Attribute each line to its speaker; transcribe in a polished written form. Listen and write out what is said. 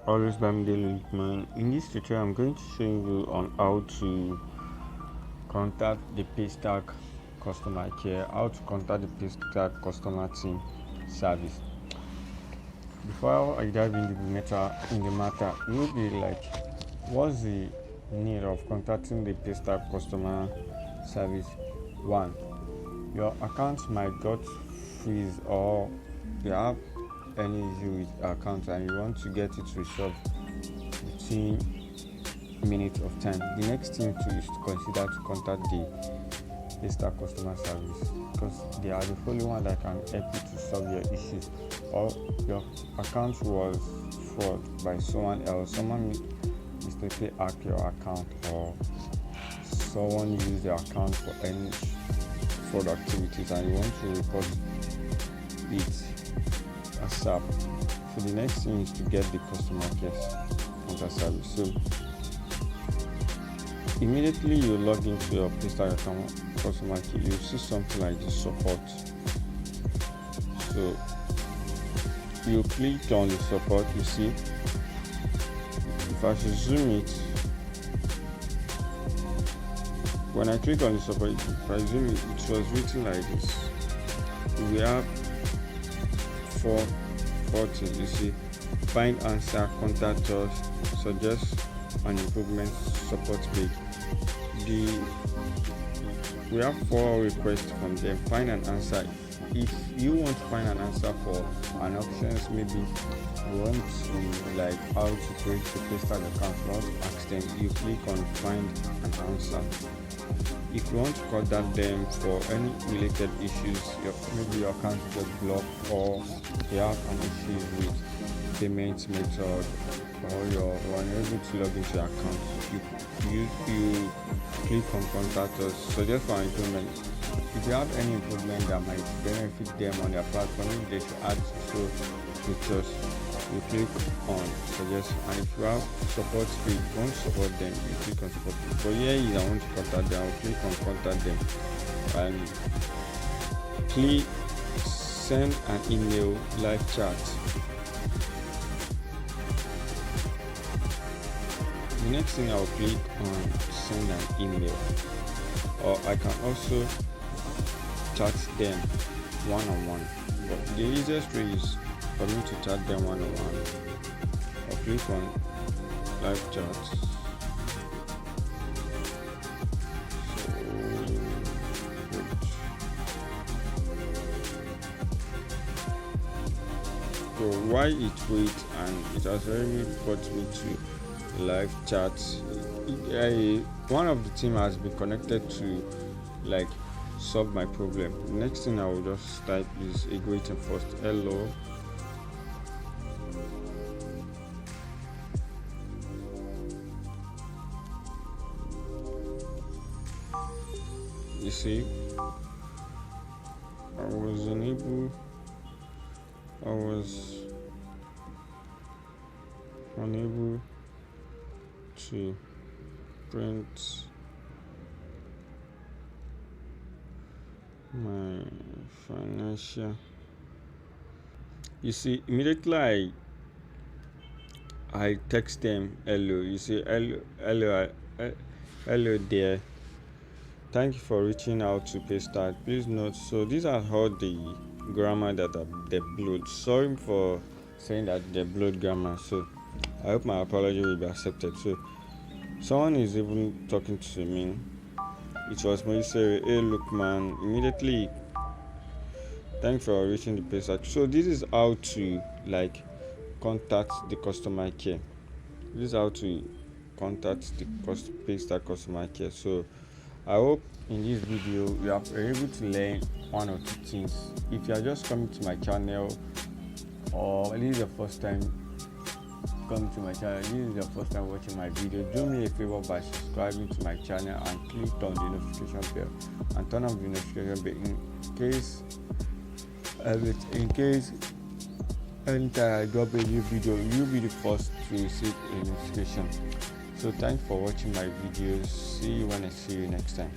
Speaker 1: Always Bamidele man. In this tutorial, I'm going to show you on how to contact the Paystack customer care, how to contact the Paystack customer team service. Before I dive into the matter, you'll be like, what's the need of contacting the Paystack customer service? One, your account might got freeze or you have any issue with your account and you want to get it resolved within minutes of time. The next thing too is to consider to contact the Paystack customer service because they are the only one that can help you to solve your issues, or your account was fraud by someone else, someone mistakenly hacked your account, or someone used your account for any fraud activities and you want to report it ASAP. So the next thing is to get the customer care contact service. So immediately you log into your Paystack account customer care, you see something like this support. So you click on the support, you see, if I should zoom it, when I click on the support, if I zoom it, it was written like this. We have four things, you see: find answer, contact us, suggest an improvement, support page. We have 4 requests from them. Find an answer. If you want to find an answer for an options, maybe you want to like how to create the Paystack account, you want to ask them, you click on find an answer. If you want to contact them for any related issues, maybe your account got blocked or you have an issue with payment method, or you're unable to log into your account, you click on contact us, suggest for improvement. If you have any improvement that might benefit them on their platform, if they should add so features, you click on suggest. And if you have support page, you want to support them, you click on support page. But here is I want to contact them, I'll click on contact them and click send an email live chat. The next thing I'll click on send an email, or I can also chat them one-on-one, but the easiest way is for me to chat them one-on-one. I'll click on live chat. So why it wait and it has already brought me to live chat. One of the team has been connected to like solve my problem. The next thing I will just type is a greeting first. Hello. You see, I was unable to print my financial. You see, immediately I text them hello. You see, hello there. Thank you for reaching out to Paystack. Please note, so these are all the grammar that they bloat. Sorry for saying that they bloat grammar. So I hope my apology will be accepted. So someone is even talking to me. It was me say, hey look man, immediately thanks for reaching the Paystack. So this is how to like contact the customer care. This is how to contact the Paystack customer care. So I hope in this video you are able to learn 1 or 2 things. If you are just coming to my channel, or this is your first time coming to my channel, this is your first time watching my video, do me a favor by subscribing to my channel and click on the notification bell and turn on the notification bell in case anytime I drop a new video, you'll be the first to receive a notification. So thanks for watching my videos. See you when I see you next time.